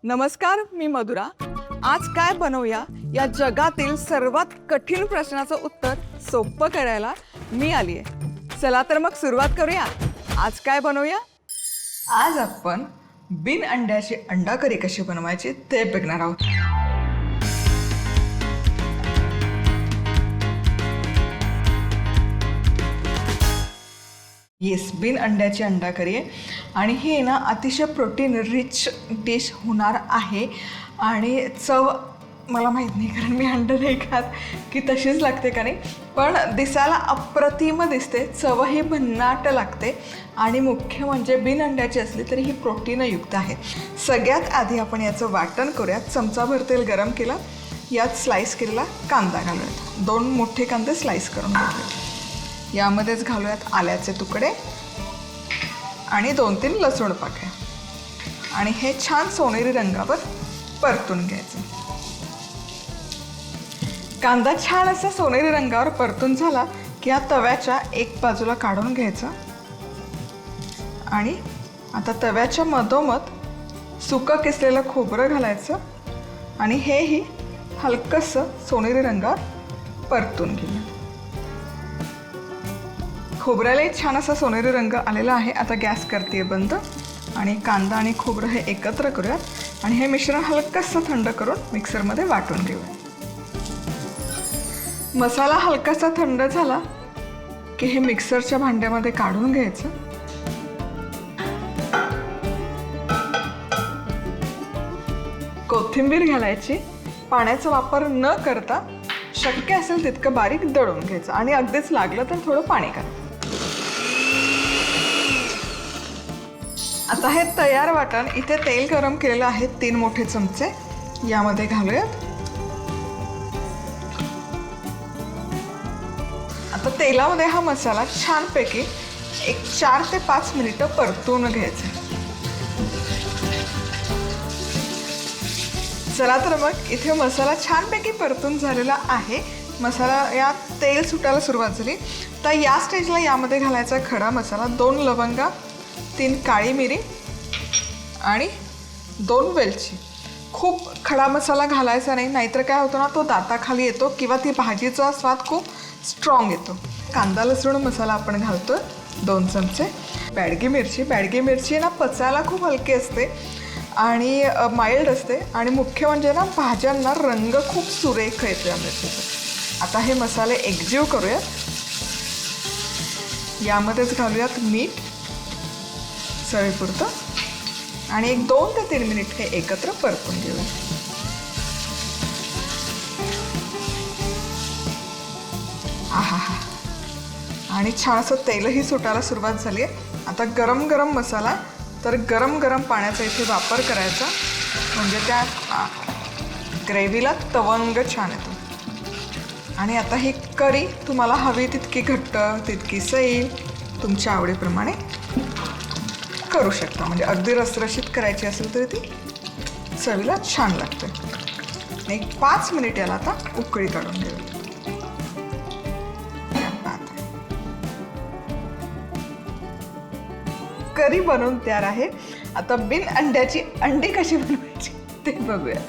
नमस्कार, मी मधुरा. आज काय बनवूया या जगातील सर्वात कठीण प्रश्नाचं उत्तर सोपं करायला मी आली आहे. चला तर मग सुरुवात करूया. आज काय बनवूया? आज आपण बिन अंड्याची अंडा करी कशी बनवायची ते बघणार आहोत. येस, बिन अंड्याची अंडा करी आहे आणि ही ना अतिशय प्रोटीन रिच डिश होणार आहे. आणि चव मला माहीत नाही, कारण मी अंडं नाही खात की तशीच लागते का नाही, पण दिसायला अप्रतिम दिसते, चवही भन्नाट लागते आणि मुख्य म्हणजे बिन अंड्याची असली तरी ही प्रोटीनयुक्त आहे. सगळ्यात आधी आपण याचं वाटण करूयात. चमचाभर तेल गरम केलं, यात स्लाईस केलेला कांदा घालूयात. 2 मोठे कांदे स्लाईस करून घेऊयात. यामध्येच घालूयात आल्याचे तुकडे आणि 2-3 लसूण पाकळ्या आणि हे छान सोनेरी रंगावर परतून घ्यायचं. कांदा छान असा सोनेरी रंगावर परतून झाला की या तव्याच्या एक बाजूला काढून घ्यायचा आणि आता तव्याच्या मधोमध सुकं किसलेलं खोबरं घालायचं आणि हेही हलकंसं सोनेरी रंगावर परतून घेऊया. खोबऱ्यालाही छान असा सोनेरी रंग आलेला आहे. आता गॅस करते बंद आणि कांदा आणि खोबरं हे एकत्र करूयात आणि हे मिश्रण हलकंसं थंड करून मिक्सरमध्ये वाटून घेऊया. मसाला हलकासा थंड झाला की हे मिक्सरच्या भांड्यामध्ये काढून घ्यायचं. कोथिंबीर घालायची. पाण्याचा वापर न करता शक्य असेल तितकं बारीक दळून घ्यायचं आणि अगदीच लागलं तर थोडं पाणी घालायचं. आता हे तयार वाटण, इथे तेल गरम केलेलं आहे 3 मोठे चमचे, यामध्ये घालूयात. आता तेलामध्ये हा मसाला छानपैकी एक 4 ते 5 मिनिटं परतून घ्यायचा. चला तर मग इथे मसाला छानपैकी परतून झालेला आहे. मसाला या तेल सुटायला सुरुवात झाली तर या स्टेजला यामध्ये घालायचा खडा मसाला. 2 लवंगा, 3 काळी मिरी आणि 2 वेलची. खूप खडा मसाला घालायचा नाही, नाहीतर काय होतं ना, तो दाताखाली येतो किंवा ती भाजीचा स्वाद खूप स्ट्रॉंग येतो. कांदा लसूण मसाला आपण घालतो 2 चमचे. बॅडगी मिरची ना पचायला खूप हलकी असते आणि माइल्ड असते आणि मुख्य म्हणजे ना भाज्यांना रंग खूप सुरेख येतो या मिरचीचा. आता हे मसाले एकजीव करूयात. यामध्येच घालूयात मीठ चवीपुरतं आणि एक 2 ते 3 मिनिट हे एकत्र परतून घेऊया. आहा, आणि छान असं तेलही सुटायला सुरुवात झाली आहे. आता गरम गरम मसाला, तर गरम गरम पाण्याचा इथे वापर करायचा, म्हणजे त्या ग्रेव्हीला तवंग छान येतो. आणि आता ही करी तुम्हाला हवी तितकी घट्ट, तितकी सैल, तुमच्या आवडीप्रमाणे करू शकता. म्हणजे अगदी रसरशीत करायची असेल तरी ती चवीला छान लागते. एक 5 मिनिट याला आता उकळी काढून घेऊ. करी बनवून तयार आहे. आता बिन अंड्याची अंडी कशी बनवायची ते बघूया.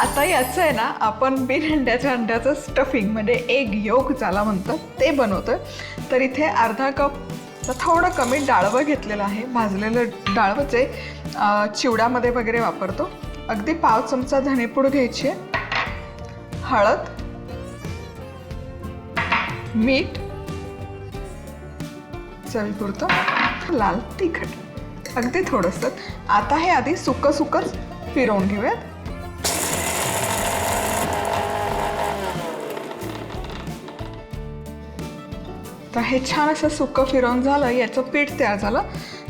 आता याचं आहे ना, आपण बिन अंड्याचं स्टफिंग म्हणजे एग योक ज्याला म्हणतात ते बनवतोय. तर इथे अर्धा कप थोडं कमी डाळवं घेतलेलं आहे. भाजलेलं डाळवं जे चिवड्यामध्ये वगैरे वापरतो. अगदी 1/2 चमचा धनेपूड घ्यायची आहे. हळद, मीठ चवीपुरतं, लाल तिखट अगदी थोडंसं. आता हे आधी सुकंच फिरवून घेऊयात. तर हे छान असं सुकं फिरवून झालं, याचं पीठ तयार झालं.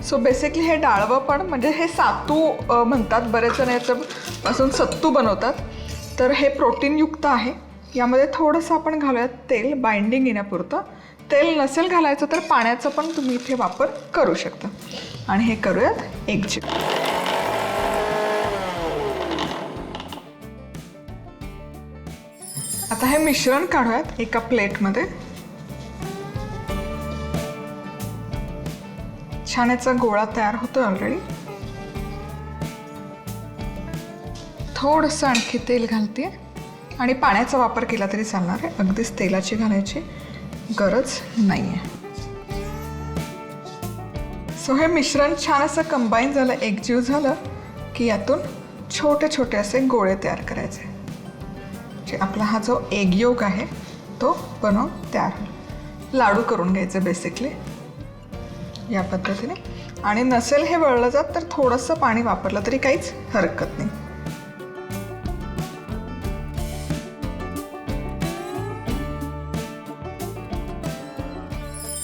सो बेसिकली हे डाळवं पण म्हणजे हे सातू म्हणतात, बरेच जण याच्यापासून सत्तू बनवतात. तर हे प्रोटीनयुक्त आहे. यामध्ये थोडंसं आपण घालूयात तेल, बाइंडिंग येण्यापुरतं. तेल नसेल घालायचं तर पाण्याचा पण तुम्ही इथे वापर करू शकता. आणि हे करूयात एकजीव. आता हे मिश्रण काढूयात एका प्लेटमध्ये. छान याचा गोळा तयार होतो ऑलरेडी. थोडंसं आणखी तेल घालते आणि पाण्याचा वापर केला तरी चालणार आहे, अगदीच तेलाची घालायची गरज नाही आहे. सो हे मिश्रण छान असं कंबाईन झालं, एकजीव झालं की यातून छोटे छोटे असे गोळे तयार करायचे. जे आपला हा जो एग योक आहे तो बनवून तयार होईल. लाडू करून घ्यायचे बेसिकली या पद्धतीने. आणि नसेल हे वळलं जात तर थोडंसं पाणी वापरलं तरी काहीच हरकत नाही.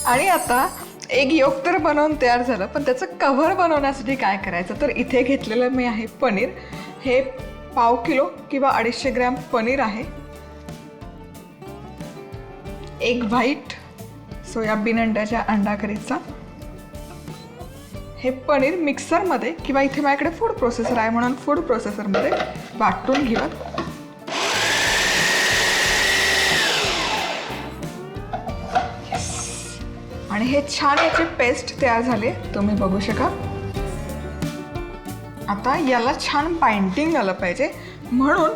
आणि आता एग योक तर बनवून तयार झालं, पण त्याचं कव्हर बनवण्यासाठी काय करायचं, तर इथे घेतलेलं मी आहे पनीर. हे 1/2 किलो किंवा 250 ग्रॅम पनीर आहे. एग व्हाईट सोयाबीन अंड्याच्या अंडा करीचा. हे पनीर मिक्सरमध्ये किंवा इथे माझ्याकडे फूड प्रोसेसर आहे म्हणून फूड प्रोसेसरमध्ये वाटून घेऊयात. आणि हे छान याची पेस्ट तयार झाली, तुम्ही बघू शकाल. आता याला छान बाइंडिंग आलं पाहिजे म्हणून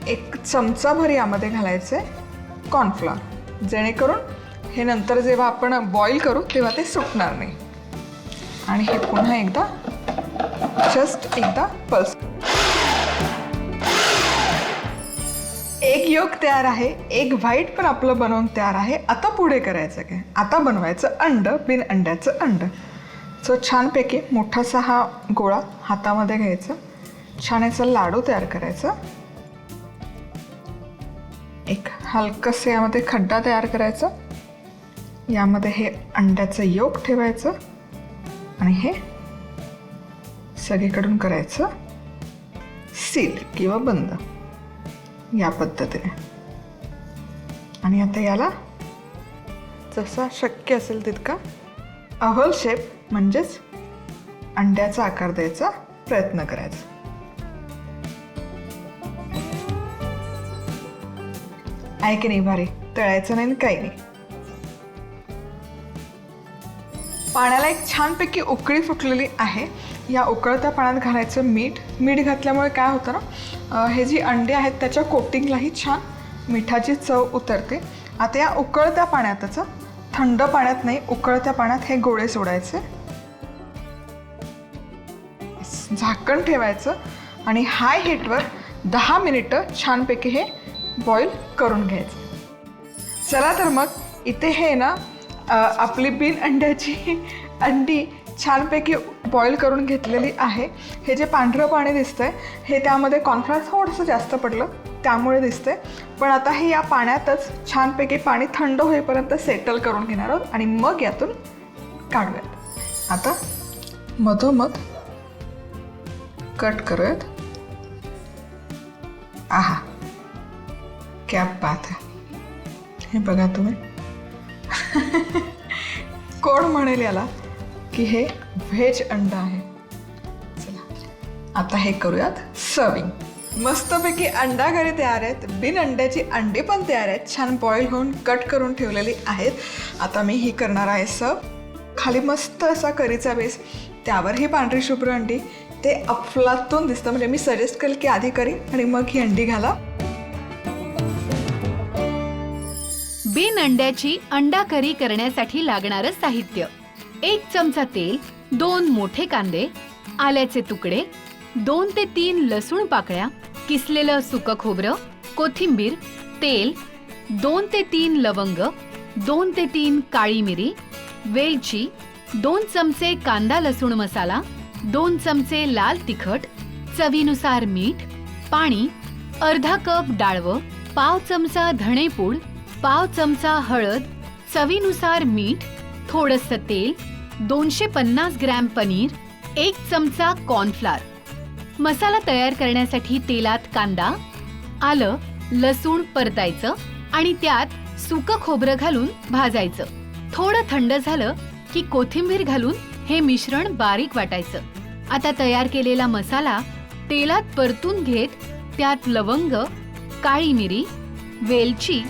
1 चमचाभर यामध्ये घालायचं आहे कॉर्नफ्लॉवर, जेणेकरून हे नंतर जेव्हा आपण बॉईल करू तेव्हा ते सुटणार नाही. आणि हे पुन्हा एकदा जस्ट एकदा पल्स. एग योक तयार आहे, एग व्हाईट पण आपलं बनवून तयार आहे. आता पुढे करायचं काय, आता बनवायचं अंड, बिन अंड्याचं अंड. सो छानपैकी मोठासा हा गोळा हातामध्ये घ्यायचा, छान याचा लाडू तयार करायचा. एक हलकंसं यामध्ये खड्डा तयार करायचा, यामध्ये हे अंड्याचं योक ठेवायचं आणि हे सगळीकडून करायचं सील किंवा बंद या पद्धतीने. आणि आता याला जसा शक्य असेल तितका अव्हल शेप म्हणजेच अंड्याचा आकार द्यायचा प्रयत्न करायचा. आहे की नाही भारी, तळायचं नाही काही नाही. पाण्याला एक छानपैकी उकळी फुटलेली आहे. या उकळत्या पाण्यात घालायचं मीठ. मीठ घातल्यामुळे काय होतं ना, हे जी अंडी आहेत त्याच्या कोटिंगलाही छान मिठाची चव उतरते. आता या उकळत्या पाण्यातच, थंड पाण्यात नाही, उकळत्या पाण्यात हे गोळे सोडायचे. झाकण ठेवायचं आणि हाय हीटवर 10 मिनिटं छानपैकी हे बॉईल करून घ्यायचं. चला तर मग इथे हे ना आपली बिन अंड्याची अंडी छानपैकी बॉईल करून घेतलेली आहे. हे जे पांढरं पाणी दिसतंय हे त्यामध्ये कॉर्नफ्लॉवर थोडंसं जास्त पडलं त्यामुळे दिसतंय. पण आता हे या पाण्यातच छानपैकी पाणी थंड होईपर्यंत सेटल करून घेणार आहोत आणि मग यातून काढूयात. आता मधोमध कट करूयात. आहा, क्या बात है. हे बघा तुम्ही, कोण म्हणेल याला की हे व्हेज अंडा आहे. चला आता हे करूयात सर्विंग. मस्तपैकी अंडा घरी तयार आहेत, बिन अंड्याची अंडी पण तयार आहेत, छान बॉईल होऊन कट करून ठेवलेली आहेत. आता मी ही करणार आहे सर्व. खाली मस्त असा करीचा बेस, त्यावर ही पांढरी शुभ्र अंडी, ते अफलातून दिसतं. म्हणजे मी सजेस्ट करेल की आधी करी आणि मग ही अंडी घाला. बिन अंड्याची अंडा करी करण्यासाठी लागणारं साहित्य: 1 चमचा तेल, 2 मोठे कांदे, आल्याचे तुकडे, 2 ते 3 लसूण पाकळ्या, किसलेलं सुकं खोबरं, कोथिंबीर, तेल, 2 ते 3 लवंग, 2 ते 3 काळी मिरी, वेलची, 2 चमचे कांदा लसूण मसाला, 2 चमचे लाल तिखट, चवीनुसार मीठ, पाणी, अर्धा कप डाळवं, पाव चमचा धणेपूड, पाव चमचा हळद, चवीनुसार मीठ, थोडंसं तेल, 250 ग्रॅम पनीर, 1 चमचा कॉर्नफ्लॉवर. मसाला तयार करण्यासाठी तेलात कांदा, आलं, लसूण परतायचं आणि त्यात सुकं खोबरं घालून भाजायचं. थोडं थंड झालं की कोथिंबीर घालून हे मिश्रण बारीक वाटायचं. आता तयार केलेला मसाला तेलात परतून घेत त्यात लवंग, काळी मिरी, वेलची,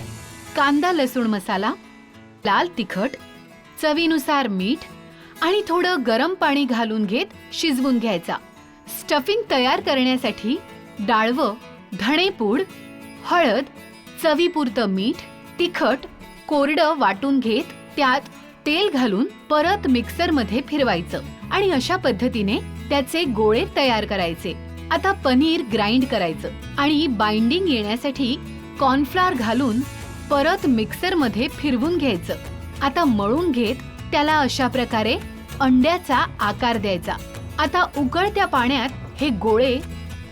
कांदा लसूण मसाला, लाल तिखट, चवीनुसार मीठ आणि थोडं गरम पाणी घालून घेत शिजवून घ्यायचा. स्टफिंग तयार करण्यासाठी डाळवं, धणेपूड, हळद, चवीपुरतं मीठ, तिखट, कोरडं वाटून घेत त्यात तेल घालून परत मिक्सरमध्ये फिरवायचं आणि अशा पद्धतीने त्याचे गोळे तयार करायचे. आता पनीर ग्राइंड करायचं आणि बाइंडिंग येण्यासाठी कॉर्नफ्लोअर घालून परत मिक्सरमध्ये फिरवून घ्यायचं. आता मळून घेत त्याला अशा प्रकारे अंड्याचा आकार द्यायचा. आता उकळत्या पाण्यात हे गोळे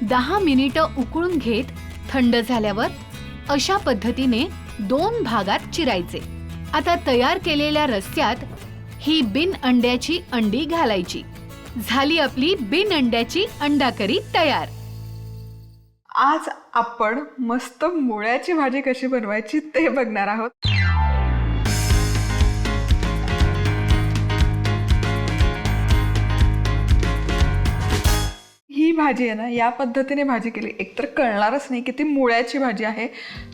10 मिनिटं उकळून घेत थंड झाल्यावर अशा पद्धतीने 2 भागात चिरायचे. आता तयार केलेल्या रस्स्यात ही बिन अंड्याची अंडी घालायची. झाली आपली बिन अंड्याची अंडा करी तयार. आज आपण मस्त मुळ्याची भाजी कशी बनवायची ते बघणार आहोत. ही भाजी आहे ना, या पद्धतीने भाजी केली एकतर कळणारच नाही की ती मुळ्याची भाजी आहे.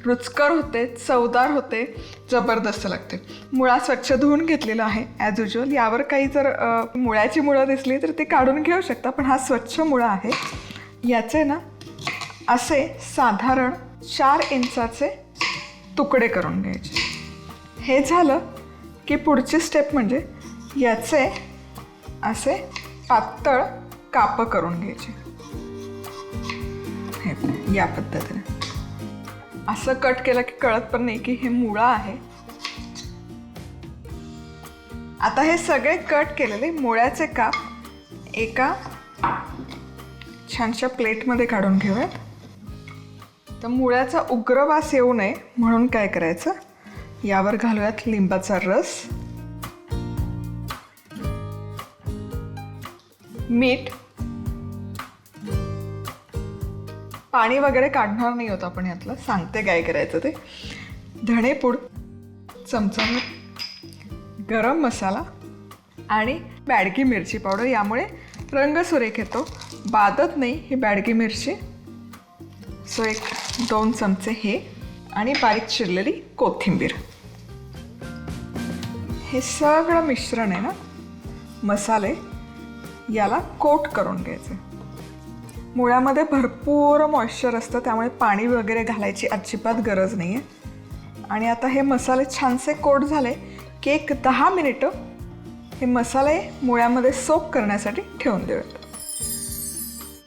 रुचकर होते, चवदार होते, जबरदस्त लागते. मुळा स्वच्छ धुवून घेतलेला आहे ॲज युजल. यावर काही जर मुळ्याची मुळं दिसली तर ती काढून घेऊ शकता, पण हा स्वच्छ मुळा आहे. याचे ना असे साधारण 4 इंचाचे तुकडे करून घ्यायचे. हे झालं की पुढची स्टेप म्हणजे याचे असे पातळ कापं करून घ्यायचे. हे या पद्धतीने असं कट केलं की कळत पण नाही की हे मुळा आहे. आता हे सगळे कट केलेले मुळ्याचे काप एका छानशा प्लेटमध्ये काढून घेऊयात. तर मुळ्याचा उग्र वास येऊ नये म्हणून काय करायचं, यावर घालूयात लिंबाचा रस, मीठ, पाणी वगैरे काढणार नाही होत आपण यातलं, सांगते काय करायचं ते, धणेपूड चमचाभर, गरम मसाला आणि बॅडगी मिरची पावडर. यामुळे रंग सुरेख येतो, बाधत नाही ही बॅडगी मिरची. सो 1-2 चमचे हे आणि बारीक चिरलेली कोथिंबीर. हे सगळं मिश्रण आहे ना, मसाले याला कोट करून घ्यायचे. मुळ्यामध्ये भरपूर मॉइश्चर असतं, त्यामुळे पाणी वगैरे घालायची अजिबात गरज नाही आहे. आणि आता हे मसाले छानसे कोट झाले की 10 मिनिटं हे मसाले मुळ्यामध्ये सोक करण्यासाठी ठेवून देऊयात.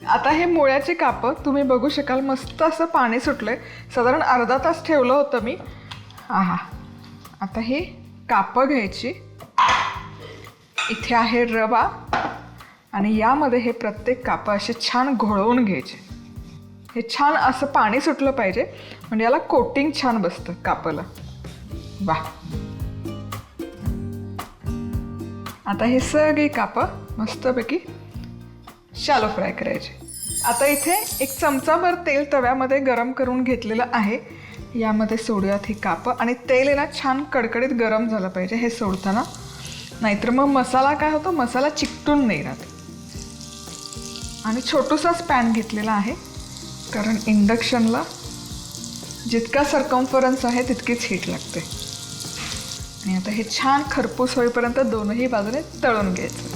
आता हे मुळ्याचे कापं तुम्ही बघू शकाल, मस्त असं पाणी सुटलं आहे. साधारण अर्धा तास ठेवलं होतं मी. आता हे कापं घ्यायची. इथे आहे रवा आणि यामध्ये हे प्रत्येक कापं असे छान घोळवून घ्यायचे. हे छान असं पाणी सुटलं पाहिजे, म्हणजे याला कोटिंग छान बसतं कापाला. वाह. आता हे सगळे कापं मस्तपैकी शॅलो फ्राय करायचे. आता इथे 1 चमचाभर तेल तव्यामध्ये गरम करून घेतलेलं आहे. यामध्ये सोडूयात ही कापं आणि तेल आहे ना छान कडकडीत गरम झालं पाहिजे हे सोडताना, नाहीतर मग मसाला काय होतो, मसाला चिकटून नाही राहत. आणि छोटूसाच पॅन घेतलेला आहे, कारण इंडक्शनला जितका सर्कम्फरन्स आहे तितकीच हीट लागते. आणि आता हे छान खरपूस होईपर्यंत दोनही बाजूने तळून घ्यायचं.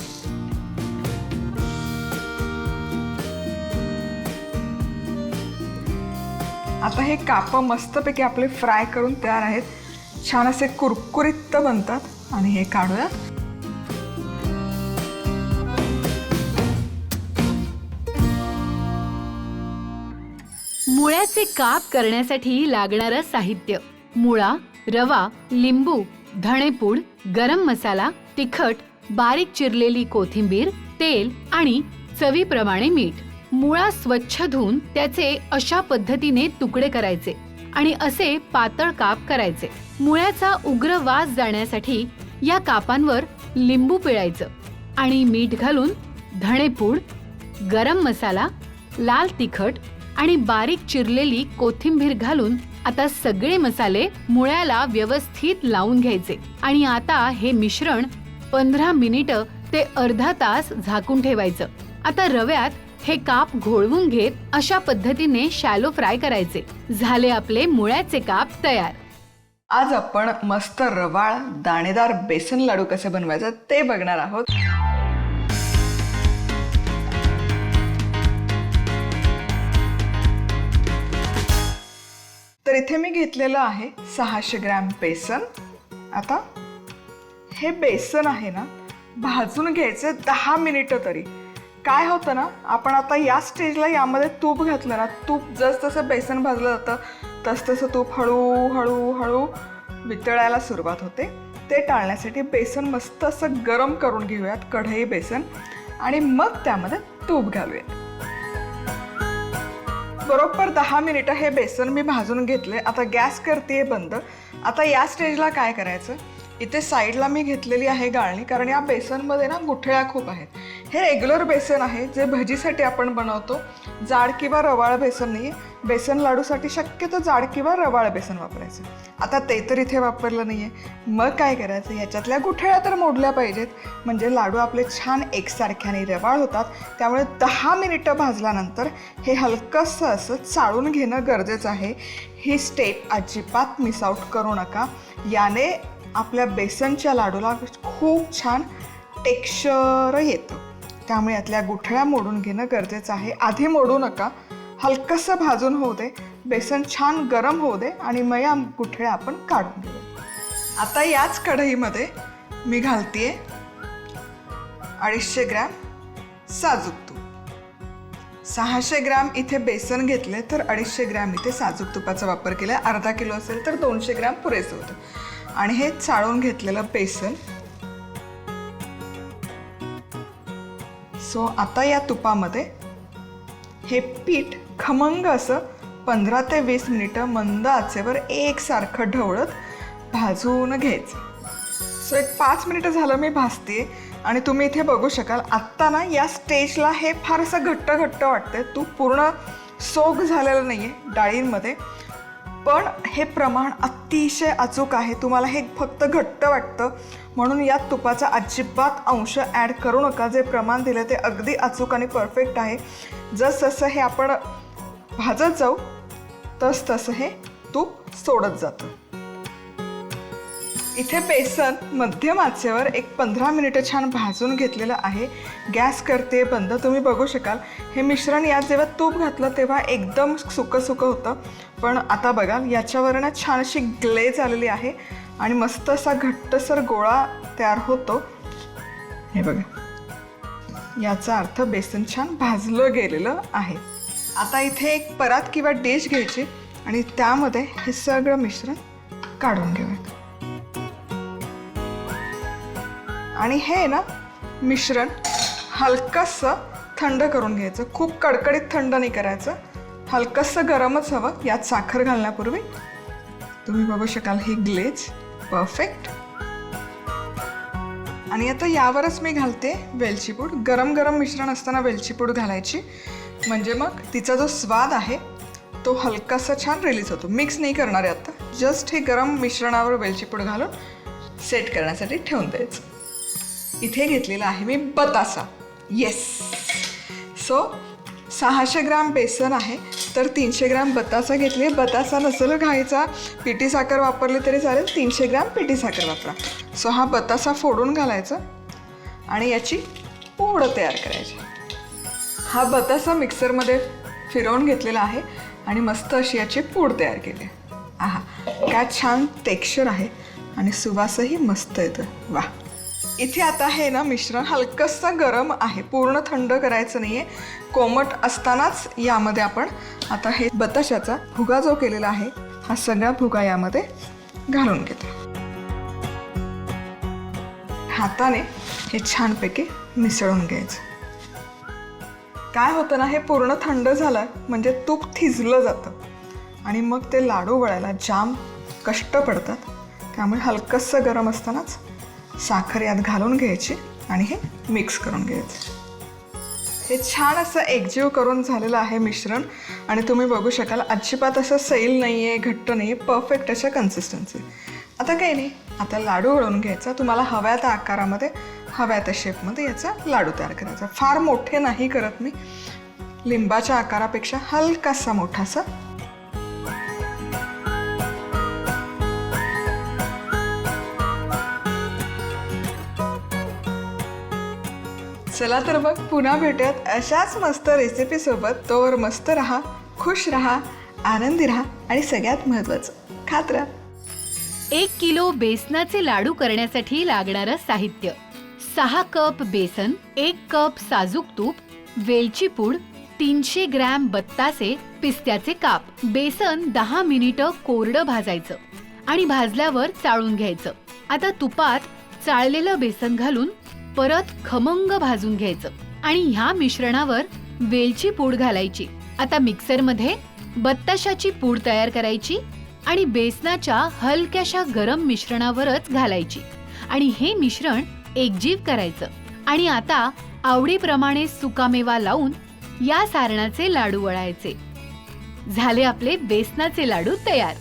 आता हे कापं मस्तपैकी आपले फ्राय करून तयार आहेत. छान असे कुरकुरीत बनतात आणि हे काढूया. मुळ्याचे काप करण्यासाठी लागणारं साहित्य: मुळा, रवा, लिंबू, धणेपूड, गरम मसाला, तिखट, बारीक चिरलेली कोथिंबीर, तेल आणि चवीप्रमाणे मीठ. मुळा स्वच्छ धुवून त्याचे अशा पद्धतीने तुकडे करायचे आणि असे पातळ काप करायचे. मुळ्याचा उग्र वास जाण्यासाठी या कापांवर लिंबू पिळायचं आणि मीठ घालून धणेपूड, गरम मसाला, लाल तिखट आणि बारीक चिरलेली कोथिंबीर घालून आता सगळे मसाले मुळ्याला व्यवस्थित लावून घ्यायचे. आणि आता हे मिश्रण 15 मिनिटं ते अर्धा तास झाकून ठेवायचं. आता रव्यात हे काप घोळवून घेत अशा पद्धतीने शॅलो फ्राय करायचे. झाले आपले मुळ्याचे काप तयार. आज आपण मस्त रवाळ दाणेदार बेसन लाडू कसे बनवायचे ते बघणार आहोत. तर इथे मी घेतलेलं आहे 600 ग्रॅम बेसन. आता हे बेसन आहे ना भाजून घ्यायचं 10 मिनिटं तरी. काय होतं ना, आपण आता या स्टेजला यामध्ये तूप घातलं ना, तूप जसं बेसन भाजलं जातं तसं तूप हळूहळू वितळायला सुरुवात होते. ते टाळण्यासाठी बेसन मस्त असं गरम करून घेऊयात, कढई बेसन, आणि मग त्यामध्ये तूप घालूयात. बरोबर 10 मिनिटं हे बेसन मी भाजून घेतले. आता गॅस करते बंद. आता या स्टेजला काय करायचं, इथे साईडला मी घेतलेली आहे गाळणी, कारण या बेसनमध्ये ना गुठळ्या खूप आहेत. हे रेग्युलर बेसन आहे जे भजीसाठी आपण बनवतो, जाड किंवा रवाळ बेसन नाही आहे. बेसन लाडूसाठी शक्यतो जाड किंवा रवाळ बेसन वापरायचं. आता ते तर इथे वापरलं नाही आहे. मग काय करायचं, ह्याच्यातल्या गुठळ्या तर मोडल्या पाहिजेत, म्हणजे लाडू आपले छान एकसारख्याने रवाळ होतात. त्यामुळे 10 मिनिटं भाजल्यानंतर हे हलकंसं असं चाळून घेणं गरजेचं आहे. ही स्टेप अजिबात मिस आउट करू नका. याने आपल्या बेसनच्या लाडूला खूप छान टेक्स्चर येतं. त्यामुळे यातल्या गुठळ्या मोडून घेणं गरजेचं आहे. आधी मोडू नका, हलकंसं भाजून होऊ दे, बेसन छान गरम होऊ दे, आणि मग या गुठळ्या आपण काढून घेऊ. आता याच कढईमध्ये मी घालते 250 ग्रॅम साजूक तूप. 600 ग्रॅम इथे बेसन घेतले तर 250 ग्रॅम इथे साजूक तुपाचा वापर केला. अर्धा किलो असेल तर 200 ग्रॅम पुरेसं होतं. आणि हे चाळून घेतलेलं बेसन. सो आता या तुपामध्ये हे पीठ खमंग असं 15 ते 20 मिनिटं मंद आचेवर एकसारखं ढवळत भाजून घ्यायचं. सो एक 5 मिनिटं झालं मी भाजते, आणि तुम्ही इथे बघू शकाल आत्ता ना या स्टेजला हे फारसं घट्ट वाटतंय. तूप पूर्ण सोक झालेलं नाही आहे डाळींमध्ये, पण हे प्रमाण अतिशय अचूक आहे. तुम्हाला हे फक्त घट्ट वाटतं म्हणून यात तुपाचा अजिबात अंश ॲड करू नका. जे प्रमाण दिलं ते अगदी अचूक आणि परफेक्ट आहे. जसं हे आपण भाजत जाऊ तसं हे तूप सोडत जातं. इथे बेसन मध्यम आचेवर एक 15 मिनिटं छान भाजून घेतलेलं आहे. गॅस करते बंद. तुम्ही बघू शकाल हे मिश्रण यात जेव्हा तूप घातलं तेव्हा एकदम सुकं होतं, पण आता बघाल याच्यावर ना छान अशी ग्लेज आलेली आहे आणि मस्त असा घट्टसर गोळा तयार होतो. हे बघा, याचा अर्थ बेसन छान भाजलं गेलेलं आहे. आता इथे एक परात किंवा डिश घ्यायची आणि त्यामध्ये हे सगळं मिश्रण काढून घेऊयात. आणि हे ना मिश्रण हलकंसं थंड करून घ्यायचं. खूप कडकडीत थंड नाही करायचं, हलकंसं गरमच हवं. यात साखर घालण्यापूर्वी तुम्ही बघू शकाल ही ग्लेज परफेक्ट. आणि आता यावरच मी घालते वेलची पूड. गरम मिश्रण असताना वेलची पूड घालायची, म्हणजे मग तिचा जो स्वाद आहे तो हलकासा छान रिलीज होतो. मिक्स नाही करणार आहे आता, जस्ट हे गरम मिश्रणावर वेलची पूड घालून सेट करण्यासाठी ठेवून द्यायचं. इथे घेतलेला आहे मी बतासा. येस. सो 600 ग्रॅम बेसन आहे तर 300 ग्रॅम बतासा घेतली. बतासा नसेल घ्यायचा, पिठी साखर वापरली तरी चालेल. 300 ग्रॅम पिठी साखर वापरा. सो हा बतासा फोडून घालायचा आणि याची पूड तयार करायची. हा बतासा मिक्सरमध्ये फिरवून घेतलेला आहे आणि मस्त अशी याची पूड तयार केली. आहा, काय छान टेक्स्चर आहे आणि सुवासही मस्त येतं. वा. इथे आता हे ना मिश्रण हलकंसं गरम आहे, पूर्ण थंड करायचं नाही आहे. कोमट असतानाच यामध्ये आपण आता हे बताशाचा भुगा जो केलेला आहे हा सगळा भुगा यामध्ये घालून घेतो. हाताने हे छानपैकी मिसळून घ्यायचं. काय होतं ना, हे पूर्ण थंड झालं म्हणजे तूप थिजलं जातं आणि मग ते लाडू वळायला जाम कष्ट पडतात. त्यामुळे हलकंसं गरम असतानाच साखर यात घालून घ्यायची आणि हे मिक्स करून घ्यायचं. हे छान असं एकजीव करून झालेलं आहे मिश्रण आणि तुम्ही बघू शकाल अजिबात असं सैल नाही आहे, घट्ट नाही आहे, परफेक्ट अशा कन्सिस्टन्सी. आता काही नाही, आता लाडू वळून घ्यायचा. तुम्हाला हव्या त्या आकारामध्ये, हव्या त्या शेपमध्ये याचा लाडू तयार करायचा. फार मोठे नाही करत मी, लिंबाच्या आकारापेक्षा हलकासा मोठासा. चला तर मग पुन्हा भेटूयात अशाच मस्त रेसिपीसोबत. तोवर मस्त रहा, खुश रहा आनंदी राहा आणि सगळ्यात महत्त्वाचं खात राहा. 1 किलो बेसनाचे लाडू करण्यासाठी लागणारं साहित्य: 6 कप बेसन, 1 कप साजूक तूप, वेलची पूड, 300 ग्रॅम बत्तासे, पिस्त्याचे काप. बेसन 10 मिनिटं कोरडं भाजायचं आणि भाजल्यावर चाळून घ्यायचं. आता तुपात चाळलेलं बेसन घालून परत खमंग भाजून घ्यायचं आणि ह्या मिश्रणावर वेलची पूड घालायची. आता मिक्सरमध्ये बत्ताशाची पूड तयार करायची आणि बेसनाच्या हलक्याशा गरम मिश्रणावरच घालायची आणि हे मिश्रण एकजीव करायचं. आणि आता आवडीप्रमाणे सुकामेवा लावून या सारणाचे लाडू वळायचे. झाले आपले बेसनाचे लाडू तयार.